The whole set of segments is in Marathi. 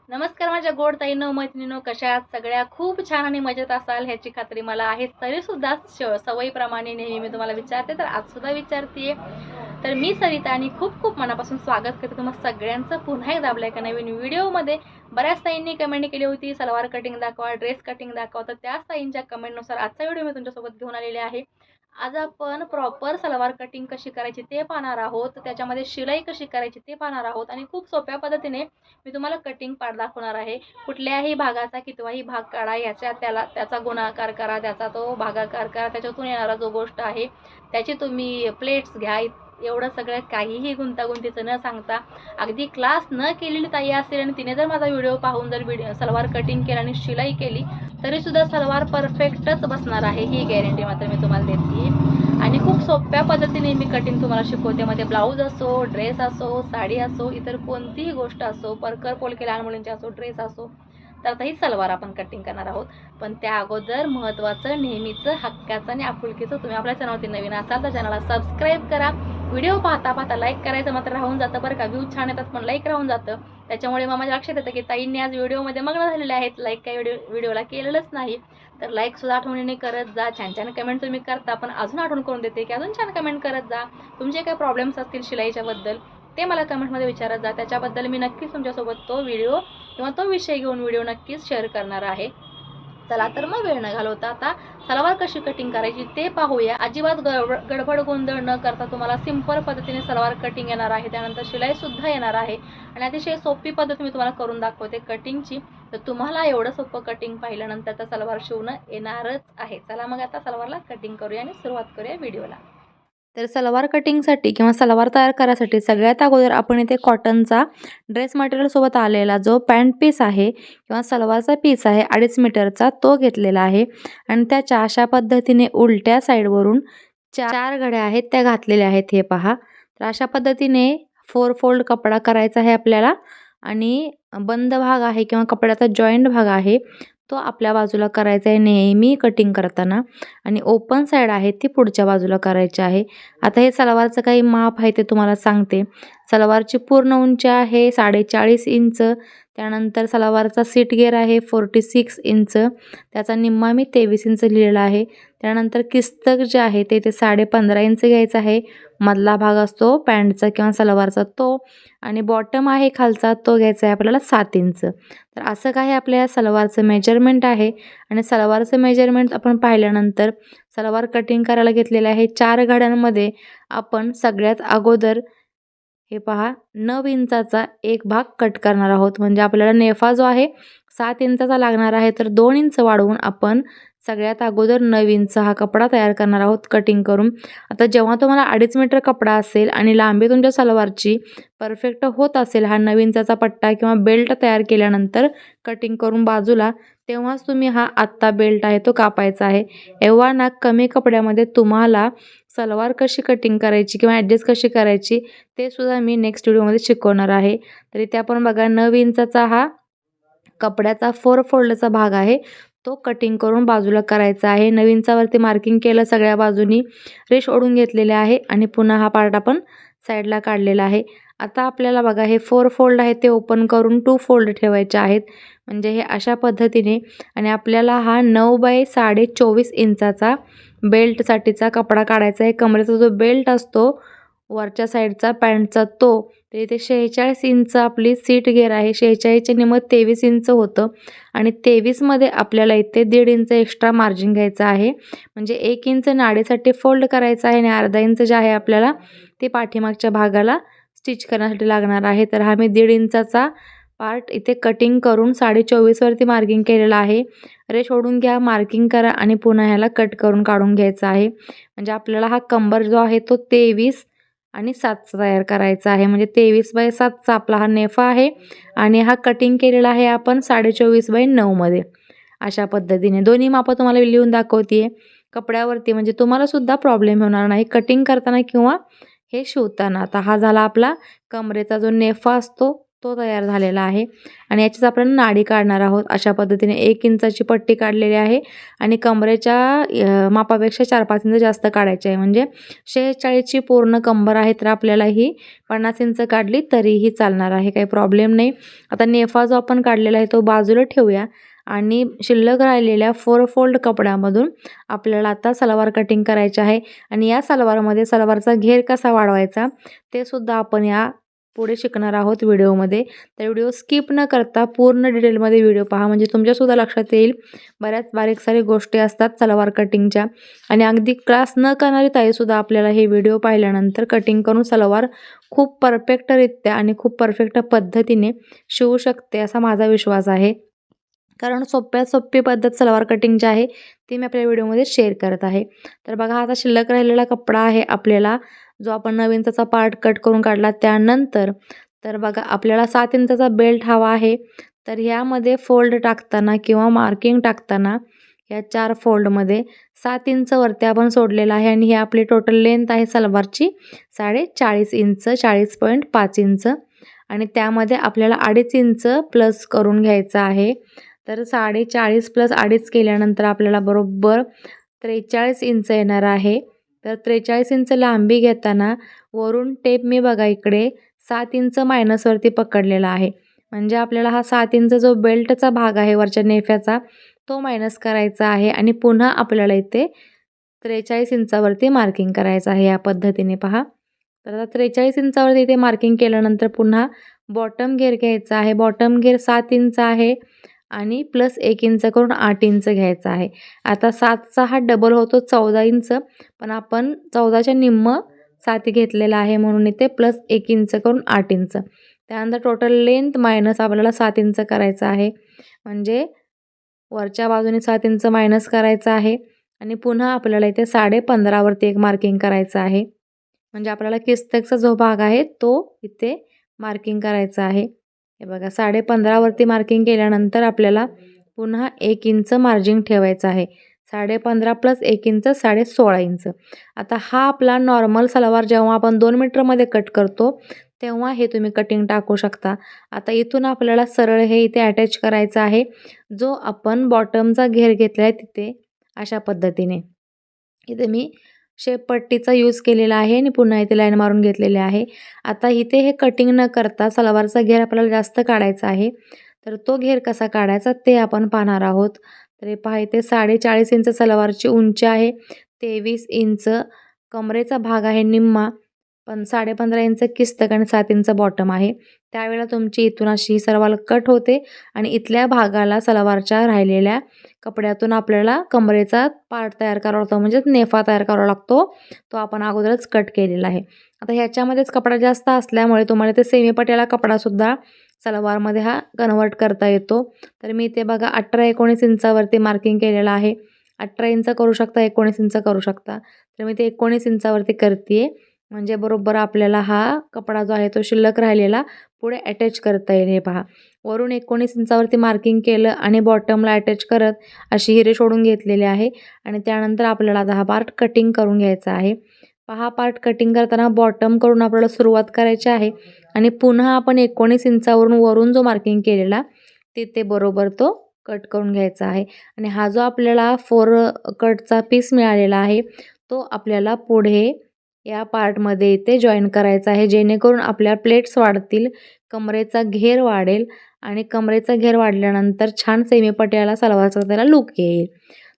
नमस्कार माझ्या गोड ताईंनो मैत्रिणींनो, कशा आहात सगळ्या? खूप छान आणि मजेत असाल ह्याची खात्री मला आहे. तरी सुद्धा सवयीप्रमाणे नेहमी मी तुम्हाला विचारते, तर आज सुद्धा विचारते. तर मी सरिता आणि खूप खूप मनापासून स्वागत करते तुम्हा सगळ्यांचं पुन्हा एकदा आपल्या एका नवीन व्हिडिओमध्ये. बऱ्याच ताईंनी कमेंट केली होती सलवार कटिंग दाखवा, ड्रेस कटिंग दाखवा. तर त्याच ताईंच्या कमेंटनुसार आजचा व्हिडिओ मी तुमच्यासोबत घेऊन आलेले आहे. आज आपण प्रॉपर सलवार कटिंग कशी करायची ते पाहणार आहोत, त्याच्यामध्ये शिलाई कशी करायची ते पाहणार आहोत आणि खूप सोप्या पद्धतीने मी तुम्हाला कटिंग पार्ट दाखवणार आहे. कुठल्याही भागाचा कितवाही भाग काढा, त्याचा गुणाकार करा, त्याचा तो भागाकार करा, त्याच्यातून येणारा जो गोष्ट आहे त्याची तुम्ही प्लेट्स घ्या. एवढं सगळं काहीही गुंतागुंतीचं न सांगता, अगदी क्लास न केलेली ताई असेल आणि तिने जर माझा व्हिडिओ पाहून जर सलवार कटिंग केला आणि शिलाई केली तरी सुद्धा सलवार परफेक्टच बसणार आहे, ही गॅरंटी मात्र मी तुम्हाला देते. आणि खूप सोप्या पद्धतीने मी कटिंग तुम्हाला शिकवते. मध्ये ब्लाऊज असो, ड्रेस असो, साडी असो, इतर कोणतीही गोष्ट असो, परकर पोलके लहान मुलींचे असो, ड्रेस असो, तर आता ही सलवार आपण कटिंग करणार आहोत. पण त्या अगोदर महत्त्वाचं, नेहमीचं, हक्काचं आणि आपुलकीचं, तुम्ही आपल्या चॅनलवरती नवीन असाल तर चॅनलला सबस्क्राईब करा. व्हिडिओ पाहता पाहता लाईक करायचं मात्र राहून जातं बरं का. व्ह्यूज छान येतात पण लाईक राहून जातं. त्याच्यामुळे मग माझ्या लक्षात येतं की ताईंनी आज व्हिडिओमध्ये मग्न झालेले आहेत, लाईक काही व्हिडिओला केलेलंच नाही. तर लाईक सुद्धा आठवणीने करत जा. छान छान कमेंट तुम्ही करता, पण अजून आठवण करून देते की अजून छान कमेंट करत जा. तुमचे काय प्रॉब्लेम्स असतील शिलाईच्या बद्दल ते मला कमेंटमध्ये विचारत जा. त्याच्याबद्दल मी नक्कीच तुमच्यासोबत तो व्हिडिओ किंवा तो विषय घेऊन व्हिडिओ नक्कीच शेअर करणार आहे. चला तर मग वेळ न घालवता आता सलवार कशी कटिंग करायची ते पाहूया. अजिबात गडबड गोंधळ न करता तुम्हाला सिंपल पद्धतीने सलवार कटिंग येणार आहे, त्यानंतर शिलाई सुद्धा येणार आहे आणि अतिशय सोपी पद्धत मी तुम्हाला करून दाखवते कटिंगची. तर तुम्हाला एवढं सोपं कटिंग पाहिल्यानंतर तर सलवार शिवणं येणारच आहे. चला मग आता सलवारला कटिंग करूया आणि सुरुवात करूया व्हिडिओला. तर सलवार कटिंगसाठी किंवा सलवार तयार करायसाठी सगळ्यात अगोदर आपण इथे कॉटनचा ड्रेस मटेरियलसोबत आलेला जो पॅन्ट पीस आहे किंवा सलवारचा पीस आहे 2.5 मीटरचा तो घेतलेला आहे आणि त्याच्या अशा पद्धतीने उलट्या साईडवरून 4 घड्या आहेत त्या घातलेल्या आहेत. हे पहा, तर अशा पद्धतीने 4 फोल्ड कपडा करायचा आहे आपल्याला आणि बंद भाग आहे किंवा कपड्याचा जॉईंट भाग आहे तो आपल्या बाजूला करायचा आहे नेहमी कटिंग करताना आणि ओपन साईड आहे ती पुढच्या बाजूला करायची आहे. आता हे सलवारचं काही माप आहे ते तुम्हाला सांगते. सलवारची पूर्ण उंची आहे 40.5 इंच. त्यानंतर सलवारचा सीट घेर आहे 46 इंच. त्याचा निम्मा मी 23 इंच लिहिलेला आहे. त्यानंतर किस्तक जे आहे ते 15.5 इंच घ्यायचं आहे. मधला भाग असतो पॅन्टचा किंवा सलवारचा तो आणि बॉटम आहे खालचा तो घ्यायचा आहे आपल्याला 7 इंच. तर असं काही आपल्या सलवारचं मेजरमेंट आहे आणि सलवारचं मेजरमेंट आपण पाहिल्यानंतर सलवार कटिंग करायला घेतलेलं आहे 4 घड्यांमध्ये आपण सगळ्यात अगोदर हे पहा 9 इंचाचा एक भाग कट करणार आहोत. म्हणजे आपल्याला नेफा जो आहे 7 इंचाचा लागणार आहे, तर 2 इंच वाढवून आपण सगळ्यात अगोदर 9 इंच हा कपडा तयार करणार आहोत कटिंग करून. आता जेव्हा तुम्हाला 2.5 मीटर कपडा असेल आणि लांबी तुमच्या सलवारची परफेक्ट होत असेल, हा 9 इंचाचा पट्टा किंवा बेल्ट तयार केल्यानंतर कटिंग करून बाजूला, तेव्हाच तुम्ही हा आत्ता बेल्ट आहे तो कापायचा आहे. एव्हा ना कमी कपड्यामध्ये तुम्हाला सलवार कशी कटिंग करायची किंवा ॲडजस्ट कशी करायची ते सुद्धा मी नेक्स्ट व्हिडिओमध्ये शिकवणार आहे. तर इथे आपण बघा 9 इंचाचा हा कपड्याचा 4 फोल्डचा भाग आहे तो कटिंग करून बाजूला करायचा आहे. 9 इंचावरती मार्किंग केलं, सगळ्या बाजूनी रेष ओढून घेतलेले आहे आणि पुन्हा हा पार्ट आपण साईडला काढलेला आहे. आता आपल्याला बघा हे 4 फोल्ड आहे ते ओपन करून 2 फोल्ड ठेवायचे आहेत. म्हणजे हे अशा पद्धतीने आणि आपल्याला हा 9 बाय 24.5 इंचाचा बेल्टसाठीचा कपडा काढायचा आहे. कमरेचा जो बेल्ट असतो वरच्या साईडचा पॅन्टचा तो, तर इथे 46 इंच आपली सीट घेर आहे. 46च्या निम्मं 23 इंच होतं आणि 23मध्ये आपल्याला इथे 1.5 इंच एक्स्ट्रा मार्जिन घ्यायचं आहे. म्हणजे 1 इंच नाडीसाठी फोल्ड करायचं आहे आणि अर्धा इंच जे आहे आपल्याला ते पाठीमागच्या भागाला स्टिच करण्यासाठी लागणार आहे. तर हा मी 1.5 इंचाचा पार्ट इथे कटिंग करून 24.5 वरती मार्किंग केलेलं आहे. रेष ओढून घ्या, मार्किंग करा आणि पुन्हा ह्याला कट करून काढून घ्यायचा आहे. म्हणजे आपल्याला हा कंबर जो आहे तो 23 आणि 7चा तयार करायचा आहे. म्हणजे 23 बाय 7चा आपला हा नेफा आहे आणि हा कटिंग केलेला आहे आपण 24.5 बाय 9मध्ये. अशा पद्धतीने दोन्ही मापं तुम्हाला लिहून दाखवते कपड्यावरती, म्हणजे तुम्हाला सुद्धा प्रॉब्लेम होणार नाही कटिंग करताना किंवा हे शिवताना. आता हा झाला आपला कमरेचा जो नेफा असतो तो तयार झालेला आहे. आणि याचीच आपण नाडी काढणार आहोत. अशा पद्धतीने 1 इंचाची पट्टी काढलेली आहे आणि कमरेच्या मापापेक्षा 4-5 इंच जास्त काढायची आहे. म्हणजे 46ची पूर्ण कंबर आहे, तर आपल्याला ही 50 इंच काढली तरीही चालणार आहे, काही प्रॉब्लेम नाही. आता नेफा जो आपण काढलेला आहे तो बाजूला ठेवूया आणि शिल्लक राहिलेल्या 4 फोल्ड कपड्यामधून आपल्याला आता सलवार कटिंग करायची आहे. आणि या सलवारमध्ये सलवारचा घेर कसा वाढवायचा ते सुद्धा आपण या पुढे शिकणार आहोत व्हिडिओमध्ये. तर व्हिडिओ स्किप न करता पूर्ण डिटेलमध्ये व्हिडिओ पहा, म्हणजे तुमच्यासुद्धा लक्षात येईल. बऱ्याच बारीक सारी गोष्टी असतात सलवार कटिंगच्या आणि अगदी क्लास न करणारी ताईसुद्धा आपल्याला हे व्हिडिओ पाहिल्यानंतर कटिंग करून सलवार खूप परफेक्टरित्या आणि खूप परफेक्ट पद्धतीने शिवू शकते असा माझा विश्वास आहे. कारण सोप्यात सोपी पद्धत सलवार कटिंग जी आहे ती मी आपल्या व्हिडिओमध्ये शेअर करत आहे. तर बघा, आता शिल्लक राहिलेला कपडा आहे आपल्याला, जो आपण 9 इंचाचा पार्ट कट करून काढला त्यानंतर. तर बघा, आपल्याला 7 इंचाचा बेल्ट हवा आहे. तर ह्यामध्ये फोल्ड टाकताना किंवा मार्किंग टाकताना या 4 फोल्डमध्ये 7 इंच वरती आपण सोडलेलं आहे आणि ही आपली टोटल लेंथ आहे सलवारची 40.5 इंच, 40.5 इंच. आणि त्यामध्ये आपल्याला 2.5 इंच प्लस करून घ्यायचं आहे. तर 40.5 प्लस 2.5 केल्यानंतर आपल्याला बरोबर 43 इंच येणार आहे. तर 43 इंच लांबी घेताना वरून टेप मी बघा इकडे 7 इंच मायनसवरती पकडलेला आहे. म्हणजे आपल्याला हा 7 इंच जो बेल्टचा भाग आहे वरच्या नेफ्याचा तो मायनस करायचा आहे आणि पुन्हा आपल्याला इथे 43 इंचावरती मार्किंग करायचं आहे. या पद्धतीने पहा. तर आता 43 इंचावरती इथे मार्किंग केल्यानंतर पुन्हा बॉटम घेर घ्यायचा आहे. बॉटम घेर 7 इंच आहे आणि प्लस 1 इंच करून 8 इंच घ्यायचा आहे. आता 7चा हा डबल होतो 14 इंच, पण आपण 14च्या निम्म 7 घेतलेला आहे म्हणून इथे प्लस 1 इंच करून 8 इंच. त्यानंतर टोटल लेंथ मायनस आपल्याला 7 इंच करायचं आहे. म्हणजे वरच्या बाजूने 7 इंच मायनस करायचं आहे आणि पुन्हा आपल्याला इथे 15.5 वरती एक मार्किंग करायचं आहे. म्हणजे आपल्याला किस्तकचा जो भाग आहे तो इथे मार्किंग करायचा आहे. हे बघा, 15.5 वरती मार्किंग केल्यानंतर आपल्याला पुन्हा 1 इंच मार्जिन ठेवायचं आहे. 15.5 प्लस 1 इंच 16.5 इंच. आता हा आपला नॉर्मल सलवार जेव्हा आपण 2 मीटरमध्ये कट करतो तेव्हा हे तुम्ही कटिंग टाकू शकता. आता इथून आपल्याला सरळ हे इथे अटॅच करायचं आहे, जो आपण बॉटमचा घेर घेतला आहे तिथे. अशा पद्धतीने इथे मी शेप पट्टीचा यूज केलेला आहे आणि पुन्हा इथे लाईन मारून घेतलेले आहे. आता इथे हे कटिंग न करता सलवारचा घेर आपल्याला जास्त काढायचा आहे. तर तो घेर कसा काढायचा ते आपण पाहणार आहोत. तर हे पहा, इथे 40.5 इंच सलवारची उंची आहे, 23 इंच कमरेचा भाग आहे निम्मा, पण 15.5 इंच किस्तक आणि 7 इंच बॉटम आहे. त्यावेळेला तुमची इथून अशी ही सलवार कट होते आणि इथल्या भागाला सलवारच्या राहिलेल्या कपड्यातून आपल्याला कमरेचा पार्ट तयार करावा लागतो, म्हणजेच नेफा तयार करावा लागतो. तो आपण अगोदरच कट केलेला आहे. आता ह्याच्यामध्येच कपडा जास्त असल्यामुळे तुम्हाला ते सेमी पट्याला कपडासुद्धा सलवारमध्ये हा कन्वर्ट करता येतो. तर मी इथे बघा 18-19 इंचावरती मार्किंग केलेलं आहे. 18 इंच करू शकता, 19 इंच करू शकता. तर मी ते 19 इंचावरती करते आहे, म्हणजे बरोबर आपल्याला हा कपडा जो आहे तो शिल्लक राहिलेला पुढे अटॅच करता येईल. हे पहा, वरून 19 इंचावरती मार्किंग केलं आणि बॉटमला अटॅच करत अशी हिरे सोडून घेतलेली आहे. आणि त्यानंतर आपल्याला आता हा पार्ट कटिंग करून घ्यायचा आहे. पहा, पार्ट कटिंग करताना बॉटम करून आपल्याला सुरुवात करायची आहे आणि पुन्हा आपण 19 इंचावरून वरून जो मार्किंग केलेला तिथे बरोबर तो कट करून घ्यायचा आहे. आणि हा जो आपल्याला 4 कटचा पीस मिळालेला आहे तो आपल्याला पुढे या पार्टमध्ये इथे जॉईन करायचा आहे, जेणेकरून आपल्या प्लेट्स वाढतील, कमरेचा घेर वाढेल आणि कमरेचा घेर वाढल्यानंतर छान सेमी पट्याला सलवारचा त्याला लुक येईल.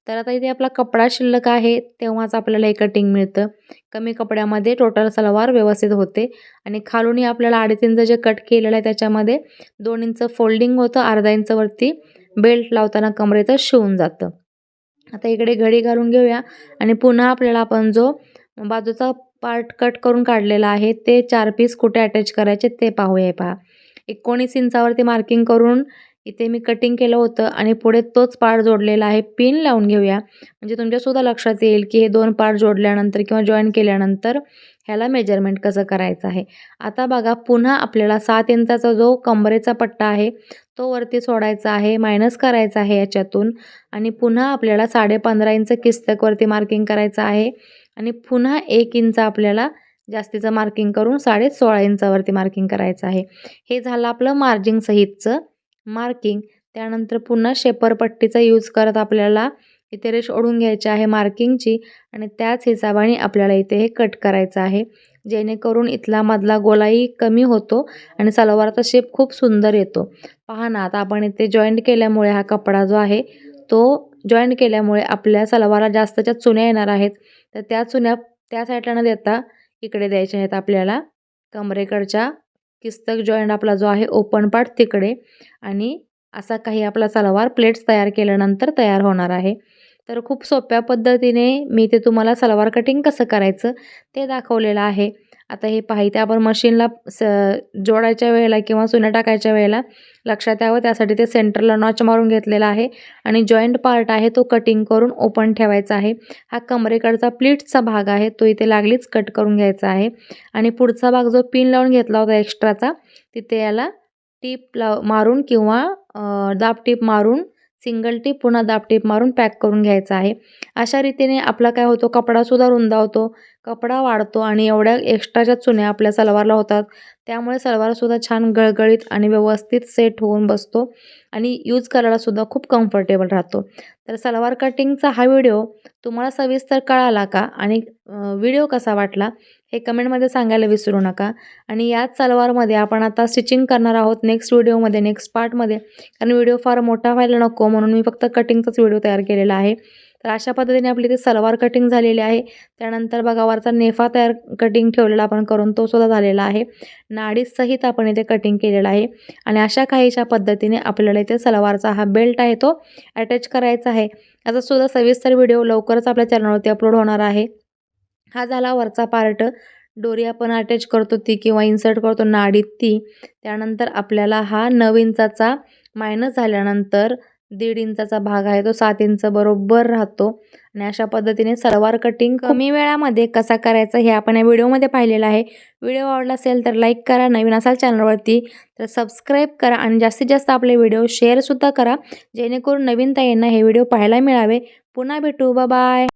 तर आता इथे आपला कपडा शिल्लक आहे तेव्हाच आपल्याला हे कटिंग मिळतं. कमी कपड्यामध्ये टोटल सलवार व्यवस्थित होते. आणि खालूनही आपल्याला 2.5 इंच जे कट केलेलं आहे त्याच्यामध्ये 2 इंच फोल्डिंग होतं, अर्धा इंच वरती बेल्ट लावताना कमरेचं शिवून जातं. आता इकडे घडी घालून घेऊया आणि पुन्हा आपल्याला आपण जो बाजूचा पार्ट कट करून काढलेला आहे ते 4 पीस कुठे अटॅच करायचे ते पाहूया. हे पहा, 19 इंचावरती मार्किंग करून इथे मी कटिंग केलं होतं आणि पुढे तोच पार्ट जोडलेला आहे. पिन लावून घेऊया, म्हणजे तुमच्यासुद्धा लक्षात येईल की हे 2 पार्ट जोडल्यानंतर किंवा जॉईन केल्यानंतर ह्याला मेजरमेंट कसं करायचं आहे. आता बघा, पुन्हा आपल्याला 7 इंचाचा जो कमरेचा पट्टा आहे तो वरती सोडायचा आहे, मायनस करायचा आहे याच्यातून. आणि पुन्हा आपल्याला 15.5 इंच किस्तकवरती मार्किंग करायचं आहे आणि पुन्हा 1 इंच आपल्याला जास्तीचं मार्किंग करून 16.5 इंचावरती मार्किंग करायचं आहे. हे झालं आपलं मार्जिंग सहितचं मार्किंग. त्यानंतर पुन्हा शेपर पट्टीचा यूज करत आपल्याला इथे रेष ओढून घ्यायची आहे मार्किंगची आणि त्याच हिशोबाने आपल्याला इथे हे कट करायचं आहे, जेणेकरून इथला मधला गोलाई कमी होतो आणि सलवारचा शेप खूप सुंदर येतो. पहा ना, आता आपण इथे जॉईंट केल्यामुळे हा कपडा जो आहे तो जॉईंट केल्यामुळे आपल्या सलवारला जास्तच्या चुन्या येणार आहेत. तर त्या चुन्या त्या साईडला न देता इकडे द्यायच्या आहेत आपल्याला, कमरेकडच्या किस्तक जॉईंट आपला जो आहे ओपन पार्ट तिकडे. आणि असा काही आपला सलवार प्लेट्स तयार केल्यानंतर तयार होणार आहे. तर खूप सोप्या पद्धतीने मी ते तुम्हाला सलवार कटिंग कसं करायचं ते दाखवलेलं आहे. आता हे पहा, इथे आपण मशीनला जोडायच्या वेळेला किंवा चुन्या टाकायच्या वेळेला लक्षात यावं त्यासाठी ते सेंटरला नॉच मारून घेतलेला आहे आणि जॉईंट पार्ट आहे तो कटिंग करून ओपन ठेवायचा आहे. हा कमरेकडचा प्लीट्सचा भाग आहे तो इथे लागलीच कट करून घ्यायचा आहे आणि पुढचा भाग जो पिन लावून घेतला होता एक्स्ट्राचा तिथे याला टीप मारून किंवा दाब टीप मारून, सिंगल टीप पुन्हा दाब टीप मारून पॅक करून घ्यायचा आहे. अशा रीतीने आपला काय होतो, कपडासुद्धा रुंदावतो, कपडा वाढतो आणि एवढ्या एक्स्ट्राच्या चुन्या आपल्या सलवारला होतात. त्यामुळे सलवारसुद्धा छान गळगळीत आणि व्यवस्थित सेट होऊन बसतो आणि यूज करायलासुद्धा खूप कम्फर्टेबल राहतो. तर सलवार कटिंगचा हा व्हिडिओ तुम्हाला सविस्तर कळाला का आणि व्हिडिओ कसा वाटला हे कमेंटमध्ये सांगायला विसरू नका. आणि याच सलवारमध्ये आपण आता स्टिचिंग करणार आहोत नेक्स्ट व्हिडिओमध्ये, नेक्स्ट पार्टमध्ये, कारण व्हिडिओ फार मोठा व्हायला नको म्हणून मी फक्त कटिंगचाच व्हिडिओ तयार केलेला आहे. तर अशा पद्धतीने आपली ती सलवार कटिंग झालेली आहे. त्यानंतर बघा वरचा नेफा तयार कटिंग ठेवलेला आपण करून तो सुद्धा झालेला आहे. नाडीसहित आपण इथे कटिंग केलेला आहे आणि अशा काहीशा पद्धतीने आपल्याला इथे सलवारचा हा बेल्ट आहे तो अटॅच करायचा आहे. याचा सुद्धा सविस्तर व्हिडिओ लवकरच आपल्या चॅनलवरती अपलोड होणार आहे. हा झाला वरचा पार्ट. दोरी आपण अटॅच करतो ती किंवा इन्सर्ट करतो नाडीत ती. त्यानंतर आपल्याला हा 9 इंचाचा मायनस झाल्यानंतर 1.5 इंचाचा भाग आहे तो 7 इंच बरोबर राहतो. आणि अशा पद्धतीने सलवार कटिंग कमी वेळामध्ये कसा करायचा हे आपण या व्हिडिओमध्ये पाहिलेलं आहे. व्हिडिओ आवडला असेल तर लाईक करा, नवीन असाल चॅनलवरती तर सबस्क्राईब करा आणि जास्तीत जास्त आपले व्हिडिओ शेअरसुद्धा करा, जेणेकरून नवीन ताईंना हे व्हिडिओ पाहायला मिळावे. पुन्हा भेटू, बाय बाय.